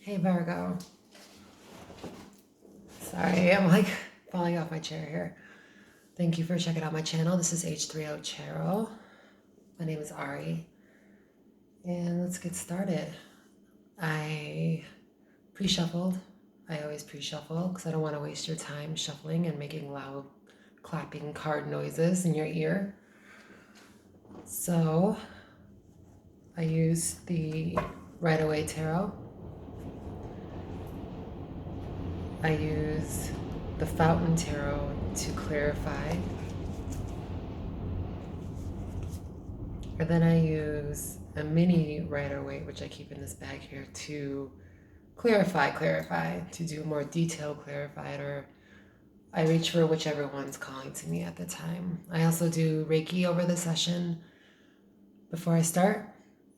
Hey Virgo. Sorry, I'm like falling off my chair here. Thank you for checking out my channel. This is H3O Tarot. My name is Ari. And let's get started. I pre-shuffled. I always pre-shuffle because I don't want to waste your time shuffling and making loud clapping card noises in your ear. So I use the Rider-Waite Tarot. I use the Fountain Tarot to clarify. And then I use a mini Rider-Waite, which I keep in this bag here, to clarify, to do more detailed clarified, or I reach for whichever one's calling to me at the time. I also do Reiki over the session before I start.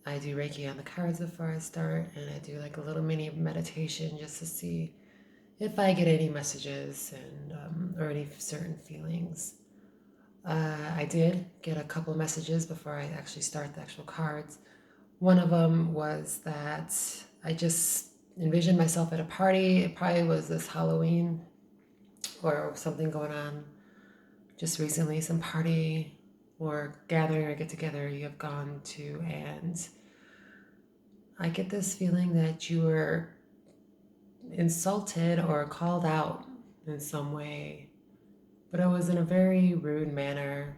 I do Reiki on the cards before I start, and I do like a little mini meditation just to see if I get any messages and or any certain feelings. I did get a couple of messages before I actually start the actual cards. One of them was that I just envisioned myself at a party. It probably was this Halloween or something going on just recently, some party or gathering or get together you have gone to, and I get this feeling that you were insulted or called out in some way, but it was in a very rude manner,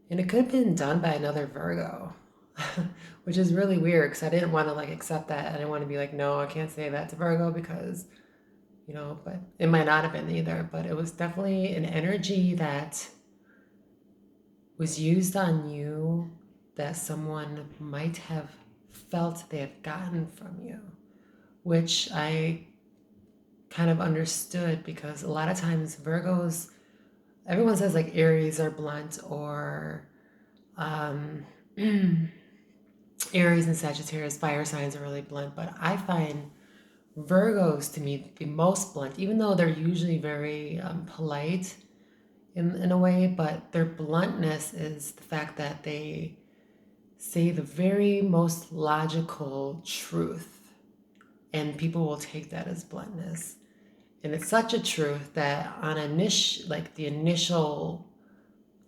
and it could have been done by another Virgo, which is really weird because I didn't want to like accept that. I didn't want to be like, no, I can't say that to Virgo because, you know, but it might not have been either, but it was definitely an energy that was used on you that someone might have felt they have gotten from you, which I kind of understood because a lot of times Virgos, everyone says like Aries are blunt, or Aries and Sagittarius, fire signs, are really blunt, but I find Virgos to me the most blunt, even though they're usually very polite in a way, but their bluntness is the fact that they say the very most logical truth, and people will take that as bluntness. And it's such a truth that on the initial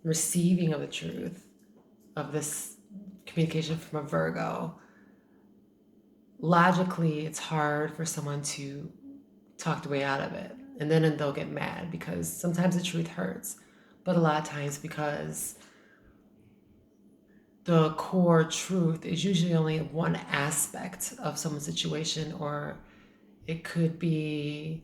receiving of the truth of this communication from a Virgo, logically it's hard for someone to talk the way out of it. And then they'll get mad because sometimes the truth hurts, but a lot of times because the core truth is usually only one aspect of someone's situation, or it could be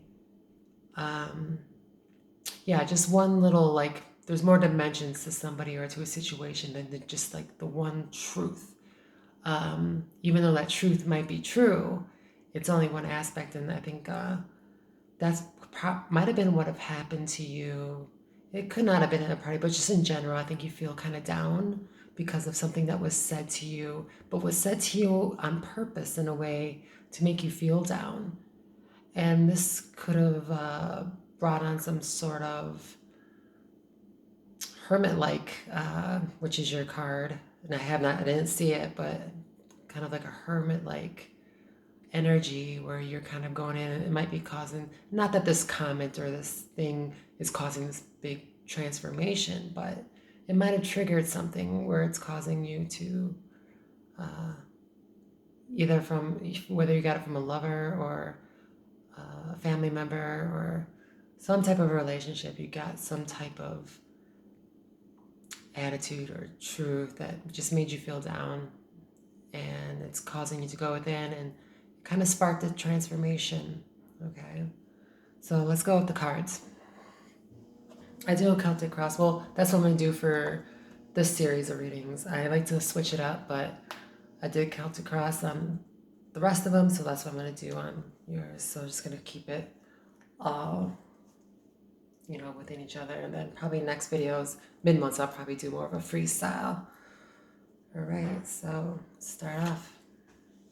just one little, like, there's more dimensions to somebody or to a situation than just like the one truth. Even though that truth might be true, it's only one aspect, and I think that's might have been what have happened to you. It could not have been at a party, but just in general, I think you feel kind of down because of something that was said to you, but was said to you on purpose in a way to make you feel down. And this could have brought on some sort of hermit-like, which is your card. And I didn't see it, but kind of like a hermit-like energy where you're kind of going in, and it might be causing, not that this comment or this thing is causing this big transformation, but it might have triggered something where it's causing you to either from, whether you got it from a lover or a family member or some type of relationship, you got some type of attitude or truth that just made you feel down, and it's causing you to go within and kind of sparked a transformation. Okay, so let's go with the cards. I do a Celtic cross. Well, that's what I'm going to do for this series of readings. I like to switch it up, but I did Celtic cross on the rest of them, so that's what I'm going to do on yours. So I'm just going to keep it all, within each other. And then probably next videos, mid-months, I'll probably do more of a freestyle. All right, so let's start off.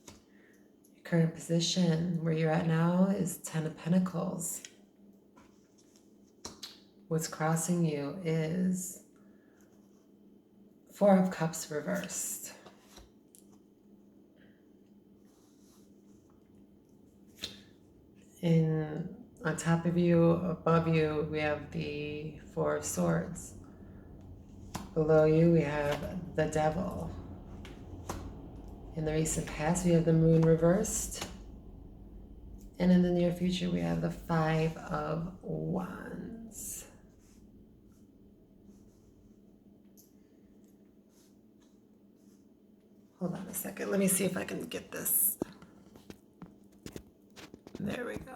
Your current position, where you're at now, is 10 of Pentacles. What's crossing you is 4 of Cups reversed. On top of you, above you, we have the Four of Swords. Below you, we have the Devil. In the recent past, we have the Moon reversed. And in the near future, we have the Five of Wands. Hold on a second. Let me see if I can get this. There we go.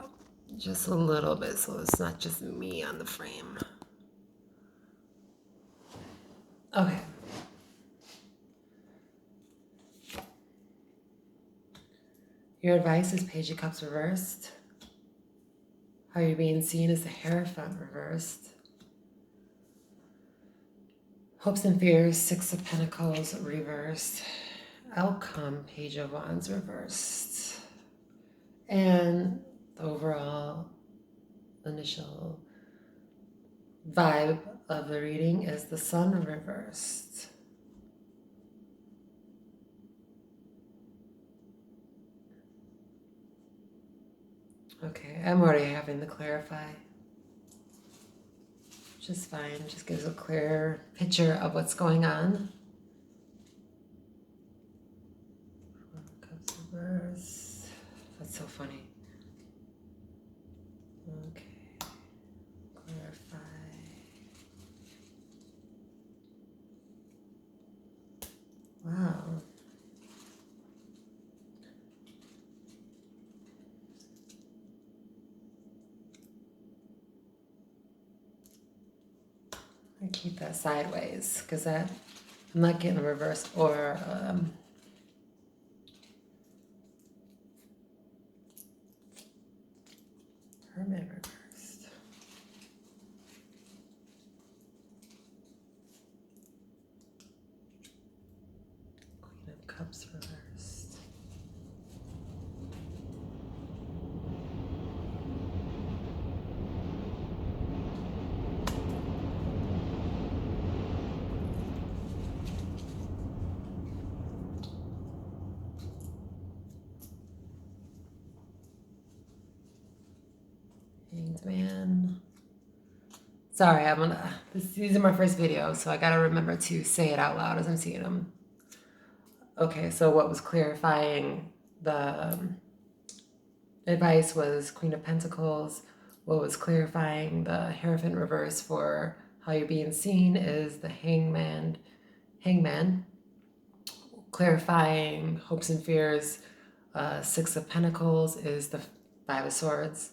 Just a little bit so it's not just me on the frame. Okay. Your advice is Page of Cups reversed. How you're being seen is the Hierophant reversed. Hopes and fears, Six of Pentacles reversed. Outcome, Page of Wands reversed. And the overall initial vibe of the reading is the Sun reversed. Okay, I'm already having to clarify. Just fine, just gives a clear picture of what's going on. Cups reversed. That's so funny. Okay, clarify. Wow. I keep that sideways because I'm not getting a reverse or Hermit reversed. Queen of Cups reversed. Hanged Man. Sorry, these are my first videos, so I gotta remember to say it out loud as I'm seeing them. Okay, so what was clarifying the advice was Queen of Pentacles. What was clarifying the Hierophant reverse for how you're being seen is the Hangman. Clarifying hopes and fears, Six of Pentacles is the Five of Swords.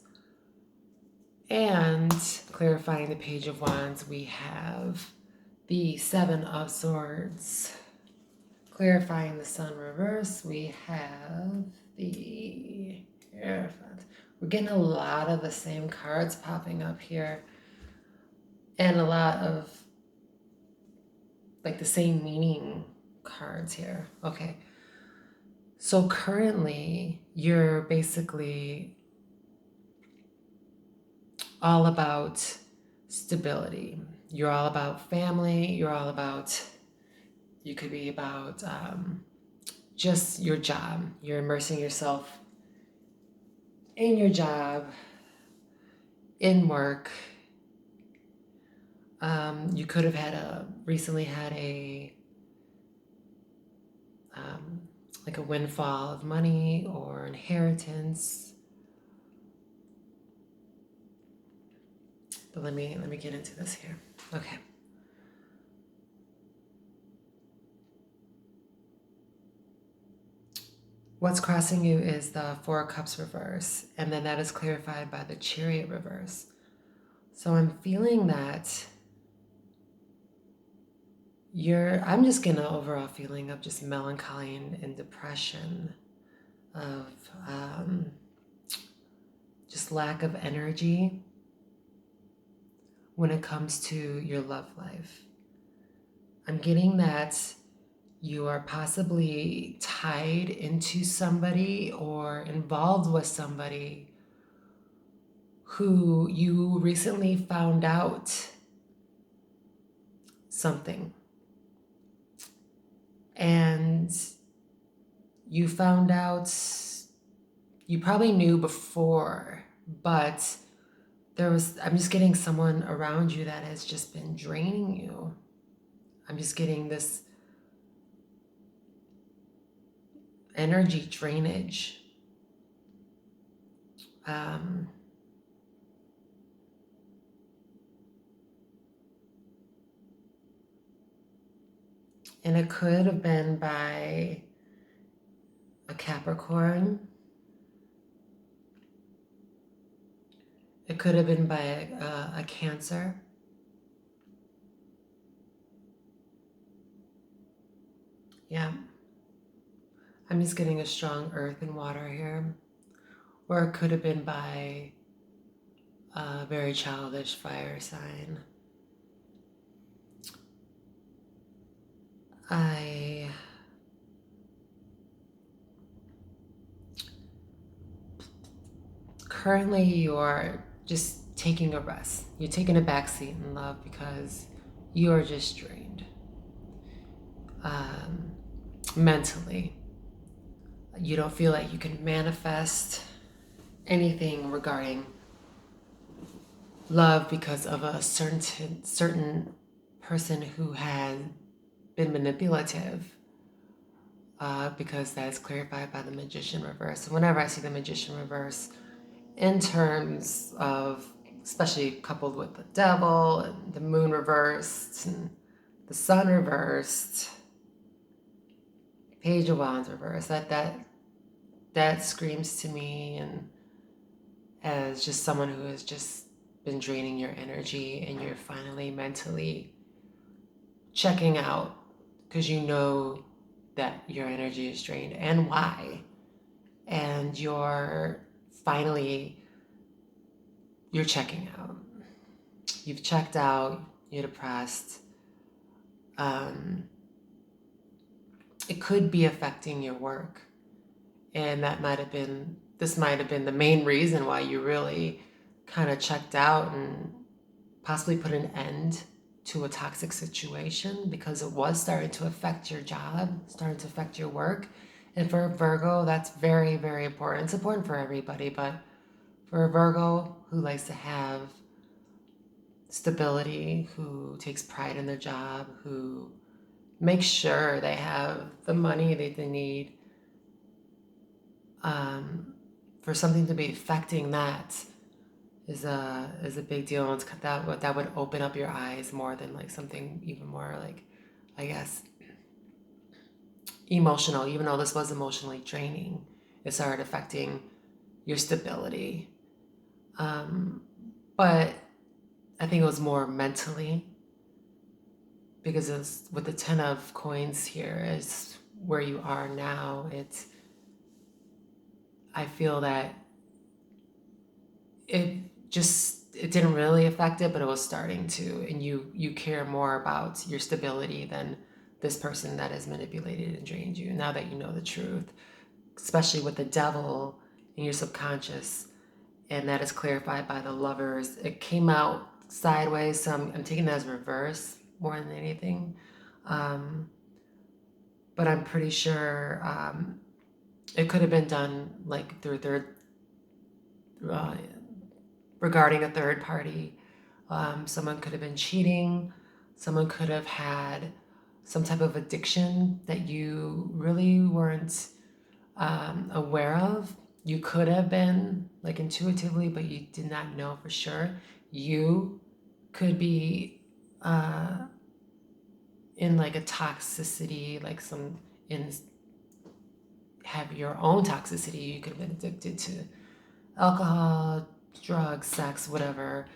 And clarifying the Page of Wands, we have the Seven of Swords. Clarifying the Sun reverse, we have the Hierophant. We're getting a lot of the same cards popping up here. And a lot of like the same meaning cards here. Okay. So currently you're basically all about stability. You're all about family. You're all about, you could be about just your job. You're immersing yourself in your job, in work. You could have recently had a like a windfall of money or inheritance. But let me get into this here. Okay. What's crossing you is the Four of Cups reverse, and then that is clarified by the Chariot reverse. So I'm feeling that I'm just getting an overall feeling of just melancholy and depression, of just lack of energy when it comes to your love life. I'm getting that you are possibly tied into somebody or involved with somebody who you recently found out something. And you found out, you probably knew before But I'm just getting someone around you that has just been draining you. I'm just getting this energy drainage. And it could have been by a Capricorn. It could have been by a Cancer. Yeah. I'm just getting a strong earth and water here. Or it could have been by a very childish fire sign. Currently, you're just taking a rest. You're taking a backseat in love because you're just drained mentally. You don't feel like you can manifest anything regarding love because of a certain person who has been manipulative. Because that is clarified by the Magician reverse. And whenever I see the Magician reverse, in terms of, especially coupled with the devil and the moon reversed and the sun reversed, Page of Wands reversed, that screams to me and as just someone who has just been draining your energy, and you're finally mentally checking out because you know that your energy is drained and why. And you're checking out. You've checked out, you're depressed. It could be affecting your work. And this might have been the main reason why you really kind of checked out and possibly put an end to a toxic situation, because it was starting to affect your job, starting to affect your work. And for Virgo, that's very, very important. It's important for everybody, but for a Virgo who likes to have stability, who takes pride in their job, who makes sure they have the money that they need, for something to be affecting that is a big deal. And that would open up your eyes more than like something even more like, I guess, emotional. Even though this was emotionally draining, it started affecting your stability. But I think it was more mentally, because it's, with the 10 of coins here is where you are now. I feel that it didn't really affect it, but it was starting to, and you care more about your stability than this person that has manipulated and drained you, now that you know the truth, especially with the devil in your subconscious. And that is clarified by the Lovers. It came out sideways, so I'm taking that as reverse more than anything. But I'm pretty sure it could have been done like through regarding a third party. Someone could have been cheating. Someone could have had some type of addiction that you really weren't aware of. You could have been like intuitively, but you did not know for sure. You could be in like a toxicity, like have your own toxicity. You could have been addicted to alcohol, drugs, sex, whatever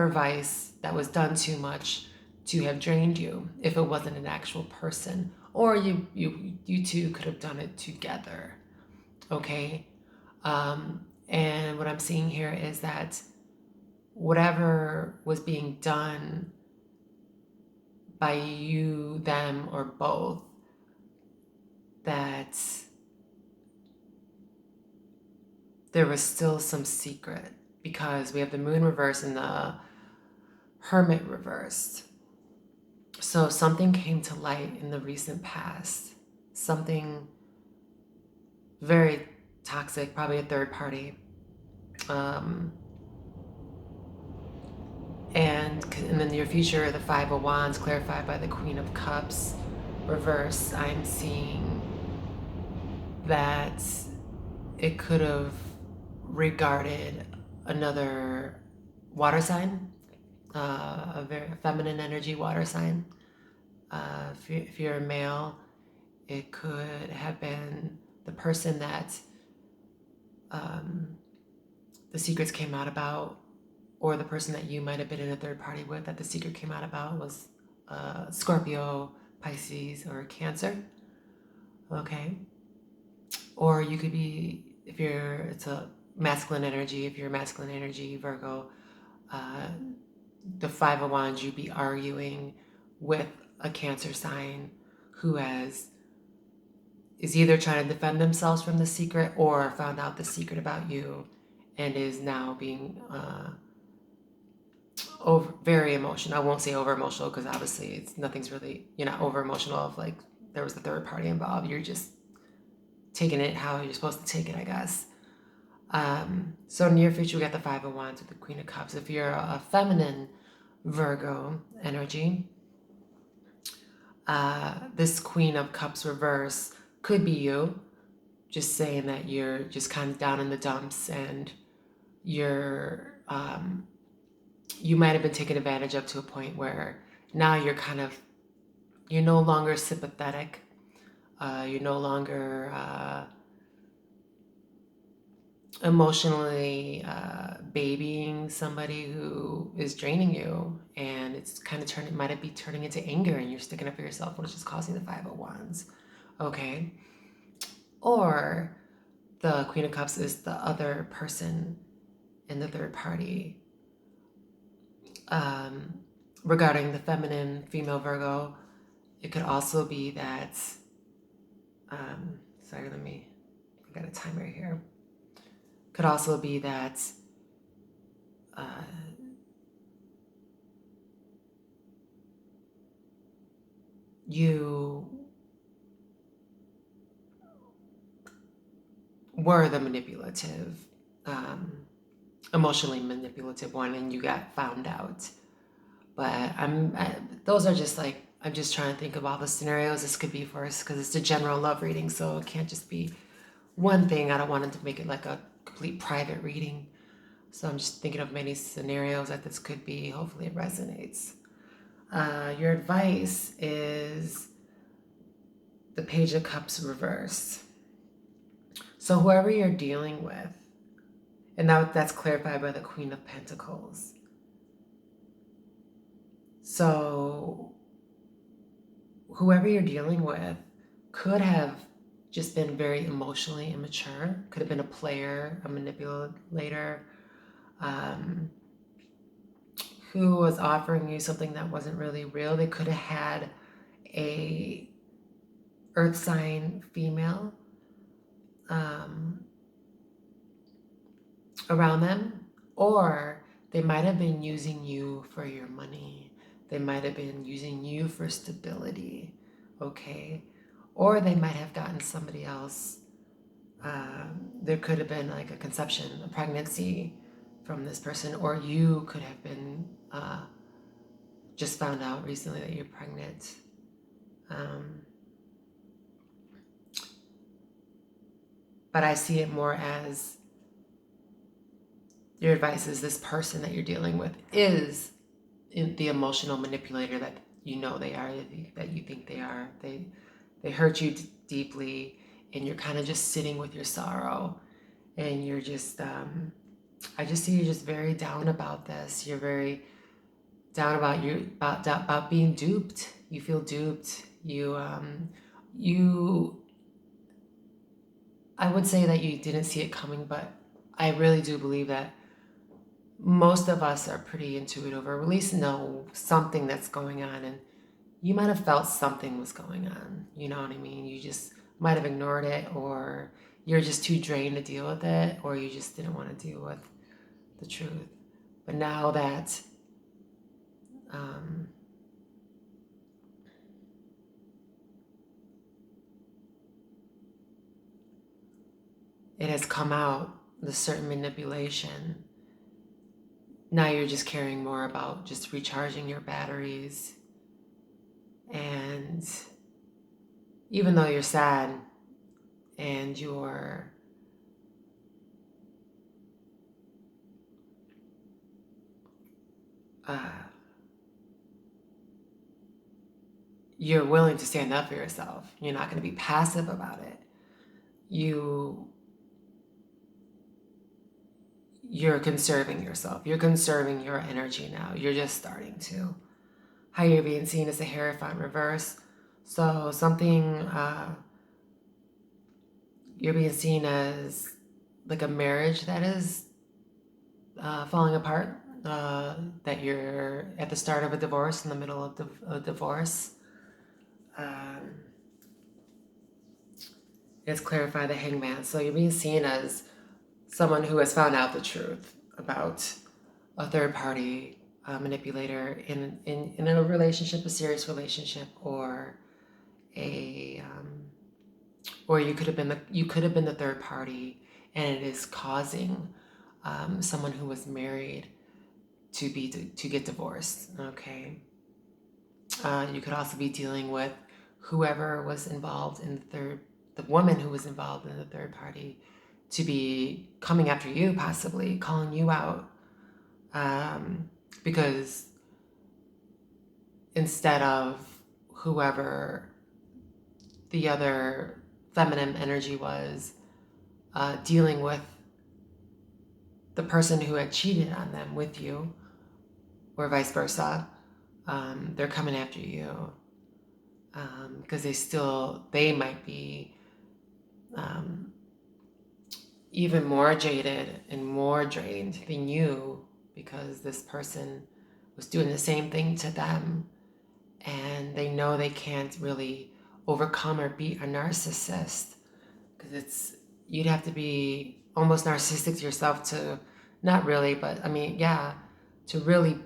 vice that was done too much to have drained you, if it wasn't an actual person. Or you two could have done it together. Okay? And what I'm seeing here is that whatever was being done by you, them, or both, that there was still some secret, because we have the Moon reversed and the Hermit reversed. So something came to light in the recent past, something very toxic, probably a third party, Um, and in the near future, the Five of Wands clarified by the Queen of Cups reverse, I'm seeing that it could have regarded another water sign, a very feminine energy water sign. If you're a male, it could have been the person that the secrets came out about, or the person that you might have been in a third party with that the secret came out about was Scorpio, Pisces, or Cancer. Okay. Or you could be, it's a masculine energy, if you're masculine energy, Virgo, the Five of Wands, you'd be arguing with a Cancer sign who is either trying to defend themselves from the secret or found out the secret about you and is now being very emotional. I won't say over emotional because obviously nothing's really, you're not over emotional of like there was the third party involved. You're just taking it how you're supposed to take it, I guess. So near future, we got the Five of Wands with the Queen of Cups. If you're a feminine Virgo energy, this Queen of Cups reverse could be you, just saying that you're just kind of down in the dumps and you're, you might have been taken advantage of to a point where now you're no longer sympathetic. You're no longer emotionally babying somebody who is draining you, and it's kind of might be turning into anger, and you're sticking up for yourself, which is causing the Five of Wands. Okay. Or the Queen of Cups is the other person in the third party. Regarding the feminine female Virgo, it could also be that, sorry, I got a timer here. Could also be that you were the manipulative, emotionally manipulative one, and you got found out. But those are just like, I'm just trying to think of all the scenarios this could be for us because it's a general love reading, so it can't just be one thing. I don't want it to make it like a complete private reading. So I'm just thinking of many scenarios that this could be. Hopefully it resonates. Your advice is the Page of Cups reverse. So whoever you're dealing with, and that's clarified by the Queen of Pentacles. So whoever you're dealing with could have just been very emotionally immature, could have been a player, a manipulator, who was offering you something that wasn't really real. They could have had a earth sign female around them, or they might have been using you for your money. They might have been using you for stability, okay? Or they might have gotten somebody else. There could have been like a conception, a pregnancy from this person, or you could have been just found out recently that you're pregnant. But I see it more as your advice is this person that you're dealing with is the emotional manipulator that you know they are, that you think they are. They hurt you deeply, and you're kind of just sitting with your sorrow, and you're just, I just see you just very down about this. You're very down about being duped. You feel duped. I would say that you didn't see it coming, but I really do believe that most of us are pretty intuitive, or at least know something that's going on, and you might have felt something was going on. You know what I mean? You just might have ignored it, or you're just too drained to deal with it, or you just didn't want to deal with the truth. But now that it has come out, the certain manipulation, now you're just caring more about just recharging your batteries. And even though you're sad and you're willing to stand up for yourself. You're not going to be passive about it. You're conserving yourself. You're conserving your energy now. You're just starting to. How you're being seen as a Hierophant reverse. So something, you're being seen as like a marriage that is falling apart, that you're at the start of a divorce, in the middle of a divorce. Let's clarify the Hangman. So you're being seen as someone who has found out the truth about a third-party manipulator in a relationship, a serious relationship, or or you could have been the third party, and it is causing someone who was married to get divorced. Okay. You could also be dealing with whoever was involved in the woman who was involved in the third party, to be coming after you, possibly calling you out, because instead of whoever the other feminine energy was dealing with the person who had cheated on them with you, or vice versa, they're coming after you, because they might be even more jaded and more drained than you, because this person was doing the same thing to them, and they know they can't really overcome or beat a narcissist, because you'd have to be almost narcissistic to yourself to, not really, but I mean, yeah, to really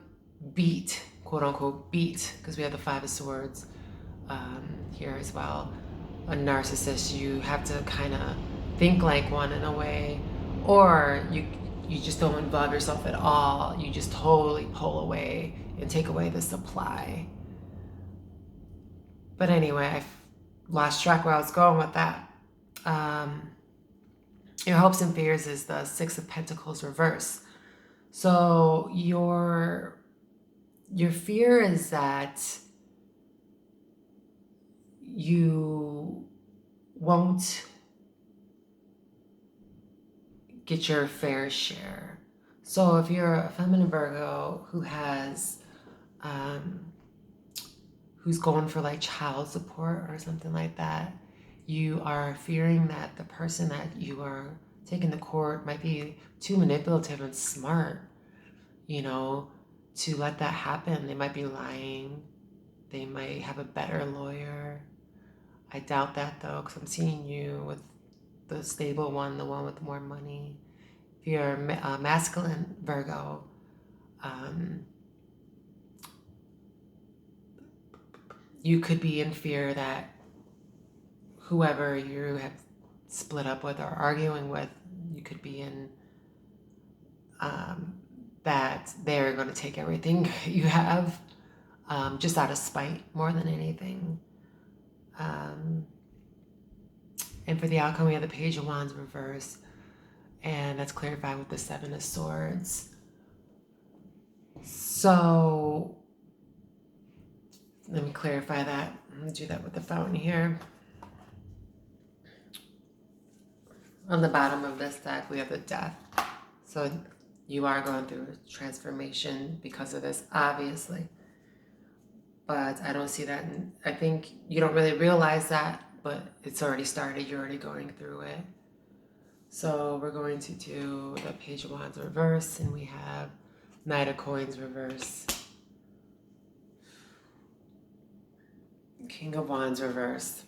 beat, quote unquote, beat, because we have the Five of Swords here as well, a narcissist. You have to kind of think like one in a way, or you just don't involve yourself at all. You just totally pull away and take away the supply. But anyway, I've lost track where I was going with that. Your hopes and fears is the Six of Pentacles reverse. So your fear is that you won't get your fair share. So if you're a feminine Virgo who has who's going for like child support or something like that, you are fearing that the person that you are taking to court might be too manipulative and smart, to let that happen. They might be lying. They might have a better lawyer. I doubt that though, because I'm seeing you with the stable one, the one with more money. If you're a masculine Virgo, you could be in fear that whoever you have split up with or arguing with, you could be in that they're going to take everything you have, just out of spite more than anything. And for the outcome, we have the Page of Wands reverse, and that's clarified with the Seven of Swords. So let me clarify that. I'm going to do that with the fountain here. On the bottom of this deck, we have the Death. So you are going through a transformation because of this, obviously. But I don't see that. I think you don't really realize that, but it's already started. You're already going through it. So we're going to do the Page of Wands reverse, and we have Knight of Coins reverse, King of Wands reverse.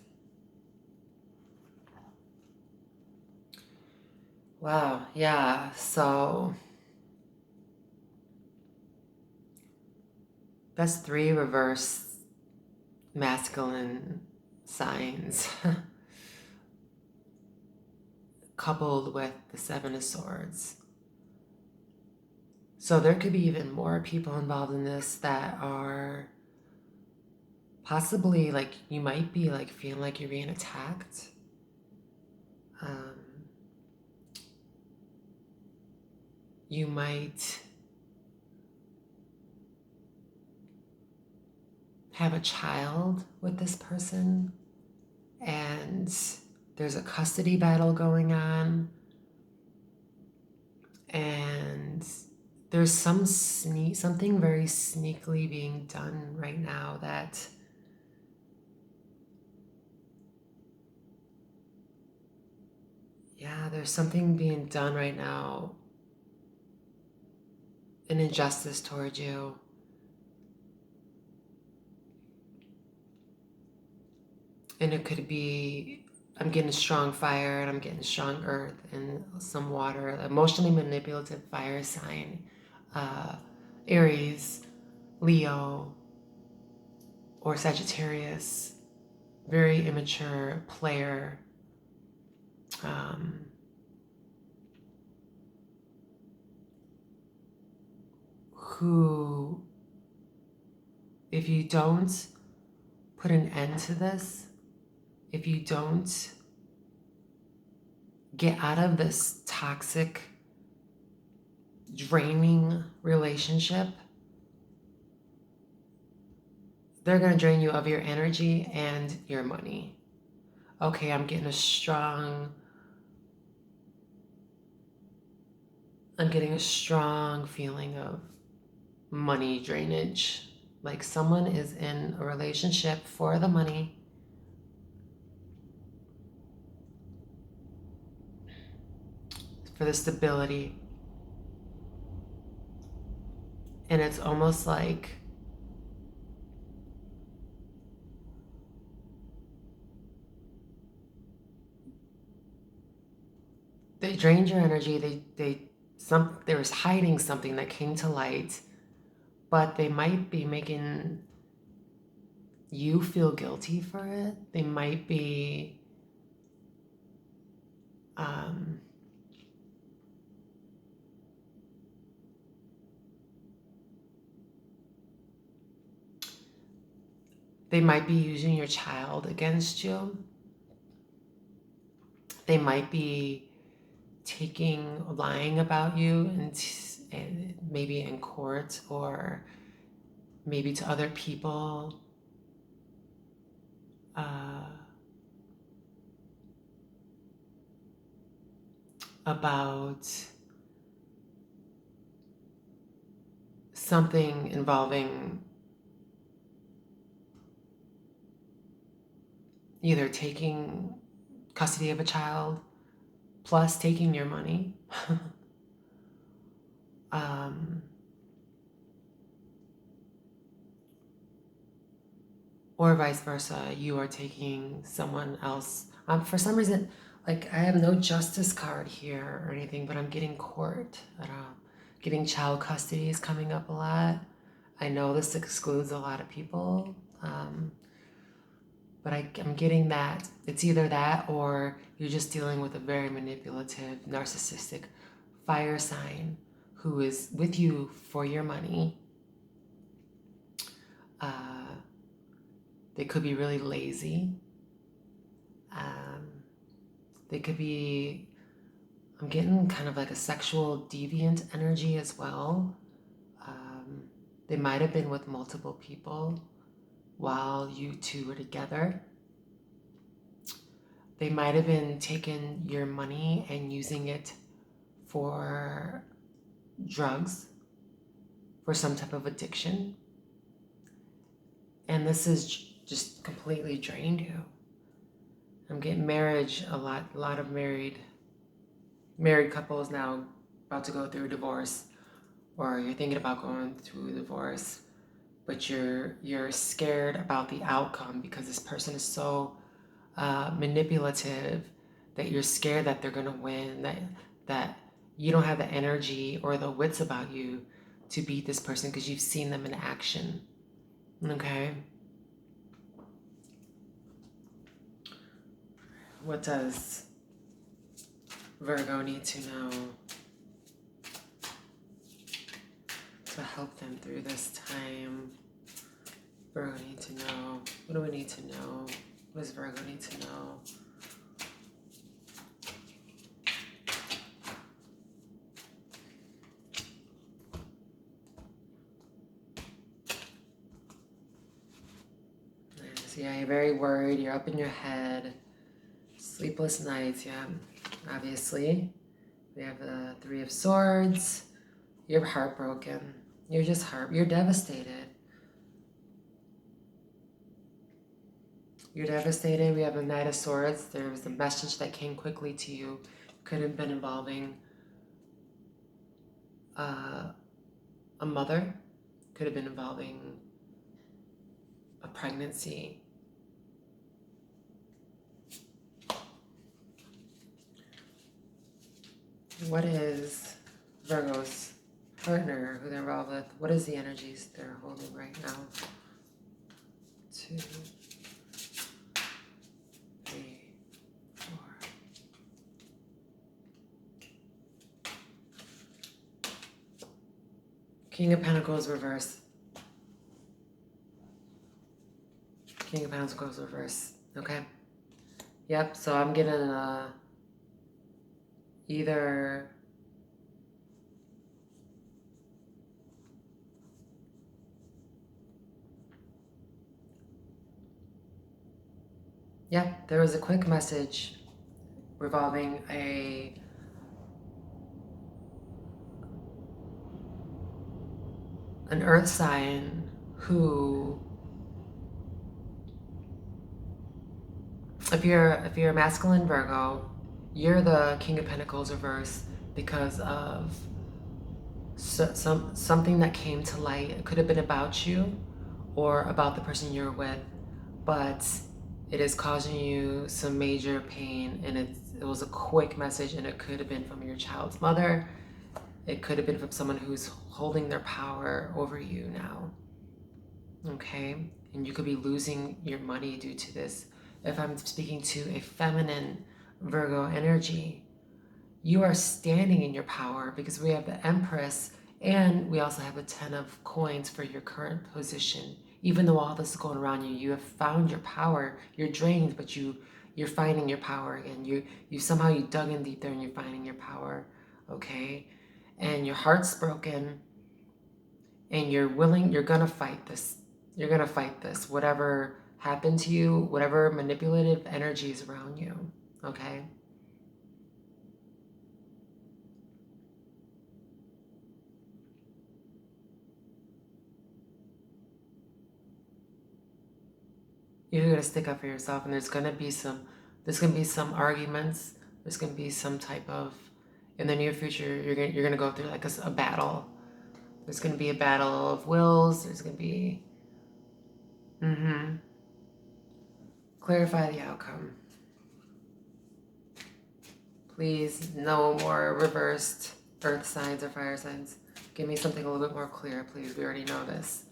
Wow, yeah, so that's 3 reverse masculine signs coupled with the Seven of Swords. So there could be even more people involved in this that are possibly like, you might be like feeling like you're being attacked. You might have a child with this person and there's a custody battle going on, and there's something very sneakily being done right now that there's something being done right now, an injustice towards you. And it could be, I'm getting strong fire and I'm getting strong earth and some water, emotionally manipulative fire sign, Aries, Leo, or Sagittarius, very immature player, who, if you don't put an end to this, if you don't get out of this toxic, draining relationship, they're going to drain you of your energy and your money. Okay, I'm getting a strong feeling of money drainage. Like someone is in a relationship for the money, for the stability. And it's almost like they drained your energy. They was hiding something that came to light, but they might be making you feel guilty for it. They might be they might be using your child against you. They might be lying about you and maybe in court or maybe to other people. About something involving either taking custody of a child plus taking your money. Or vice versa, you are taking someone else. For some reason, like I have no justice card here or anything, but I'm getting court. Getting child custody is coming up a lot. I know this excludes a lot of people, but I'm getting that. It's either that or you're just dealing with a very manipulative, narcissistic fire sign who is with you for your money. They could be really lazy. They could be, I'm getting kind of like a sexual deviant energy as well. They might have been with multiple people while you two were together. They might have been taking your money and using it for drugs, for some type of addiction. And this is just completely drained you. I'm getting marriage, a lot of married couples now about to go through a divorce, or you're thinking about going through a divorce, but you're scared about the outcome because this person is so manipulative that you're scared that they're gonna win, that you don't have the energy or the wits about you to beat this person because you've seen them in action. Okay? What does Virgo need to know to help them through this time? Virgo need to know. What do we need to know? What does Virgo need to know? Yeah, you're very worried. You're up in your head. Sleepless nights, yeah, obviously. We have the Three of Swords. You're heartbroken. You're just you're devastated. You're devastated. We have the Knight of Swords. There was a message that came quickly to you. Could have been involving a mother. Could have been involving a pregnancy. What is Virgo's partner, who they're involved with? What is the energies they're holding right now? 2, 3, 4. King of Pentacles reverse. King of Pentacles reverse. Okay. Yep. So I'm getting either there was a quick message revolving an earth sign who, if you're a masculine Virgo, you're the King of Pentacles reverse because of something that came to light. It could have been about you or about the person you're with, but it is causing you some major pain, and it was a quick message, and it could have been from your child's mother. It could have been from someone who's holding their power over you now. Okay? And you could be losing your money due to this. If I'm speaking to a feminine Virgo energy, you are standing in your power because we have the Empress, and we also have the 10 of coins for your current position. Even though all this is going around you, you have found your power. You're drained, but you're finding your power again. You somehow you dug in deep there and you're finding your power, okay? And your heart's broken, and you're gonna fight this. You're gonna fight this. Whatever happened to you, whatever manipulative energy is around you, okay? You're gonna stick up for yourself, and there's gonna be some arguments. There's gonna be some type of, in the near future, you're gonna go through like a battle. There's gonna be a battle of wills. There's gonna be, clarify the outcome. Please, no more reversed earth signs or fire signs. Give me something a little bit more clear, please. We already know this.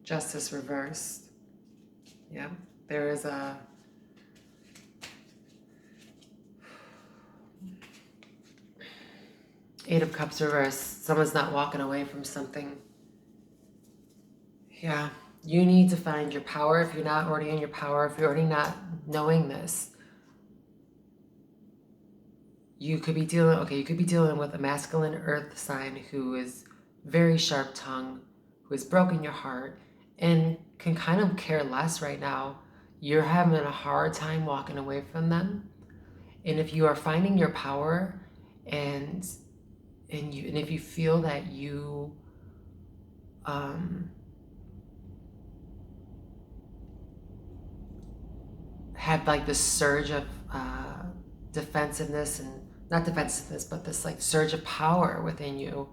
Justice reversed. Yeah, there is a Eight of Cups reversed. Someone's not walking away from something. Yeah, you need to find your power. If you're not already in your power, if you're already not knowing this, you could be dealing with a masculine earth sign who is very sharp-tongued, who has broken your heart, and can kind of care less right now. You're having a hard time walking away from them. And if you are finding your power, and if you feel that you have like this surge of defensiveness, and not defensiveness, but this like surge of power within you,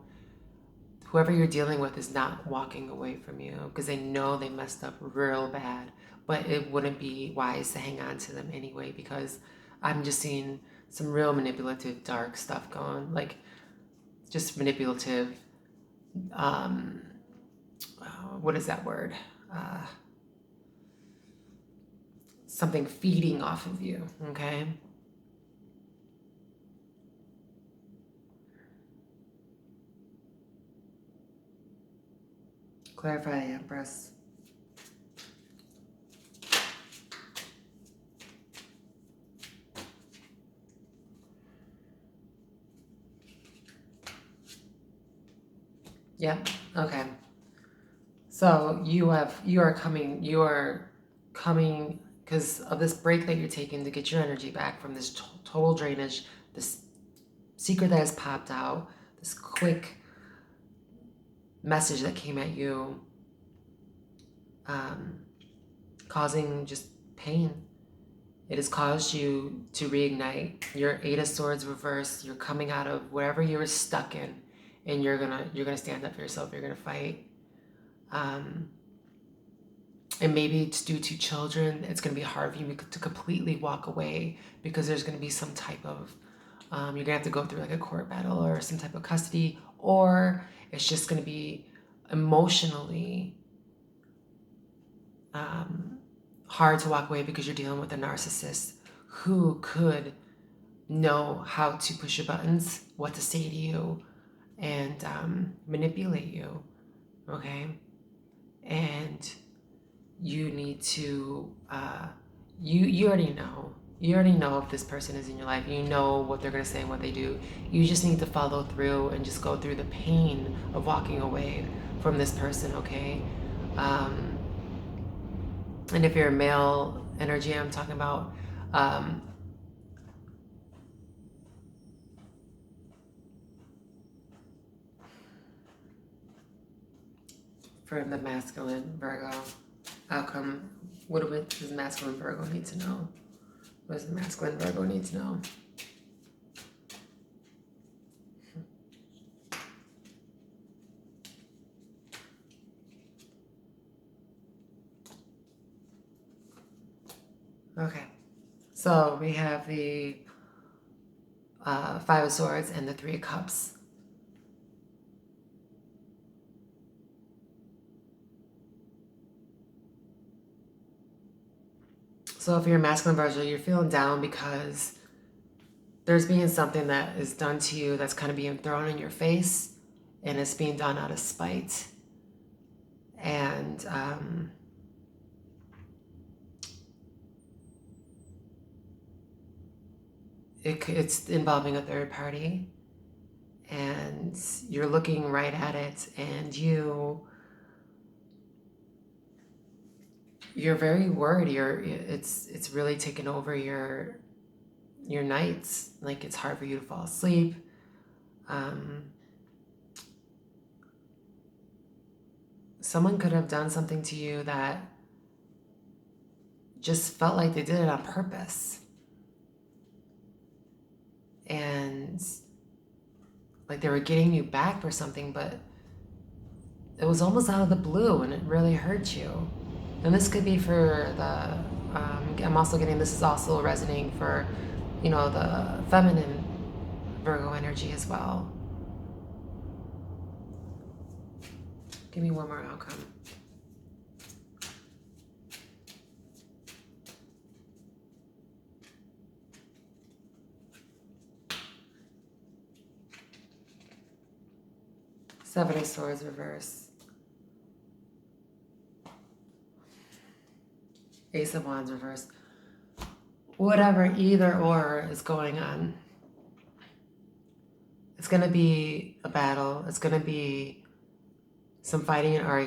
whoever you're dealing with is not walking away from you because they know they messed up real bad, but it wouldn't be wise to hang on to them anyway, because I'm just seeing some real manipulative dark stuff going, like just manipulative, what is that word? something feeding off of you, okay? Clarify the Empress. Yeah, okay. So you are coming because of this break that you're taking to get your energy back from this total drainage, this secret that has popped out, this quick message that came at you, causing just pain. It has caused you to reignite your Eight of Swords reversed. You're coming out of wherever you were stuck in, and you're gonna stand up for yourself. You're gonna fight. And maybe it's due to children. It's gonna be hard for you to completely walk away because there's gonna be some type of you're gonna have to go through like a court battle or some type of custody, or it's just gonna be emotionally hard to walk away because you're dealing with a narcissist who could know how to push your buttons, what to say to you, and manipulate you, okay? And you need to, you already know. You already know if this person is in your life. You know what they're going to say and what they do. You just need to follow through and just go through the pain of walking away from this person, okay? And if you're a male energy, I'm talking about, for the masculine Virgo outcome, what does masculine Virgo need to know? What does the masculine Virgo need to know? Okay, so we have the Five of Swords and the Three of Cups. So if you're a masculine Virgo, you're feeling down because there's being something that is done to you that's kind of being thrown in your face, and it's being done out of spite. And it's involving a third party, and you're looking right at it, and you're very worried. It's really taken over your nights. Like, it's hard for you to fall asleep. Someone could have done something to you that just felt like they did it on purpose. And like they were getting you back for something, but it was almost out of the blue and it really hurt you. And this could be for the, I'm also getting, this is also resonating for, the feminine Virgo energy as well. Give me one more outcome. Seven of Swords reverse. Ace of Wands reverse. Whatever, either or is going on. It's going to be a battle. It's going to be some fighting and arguing.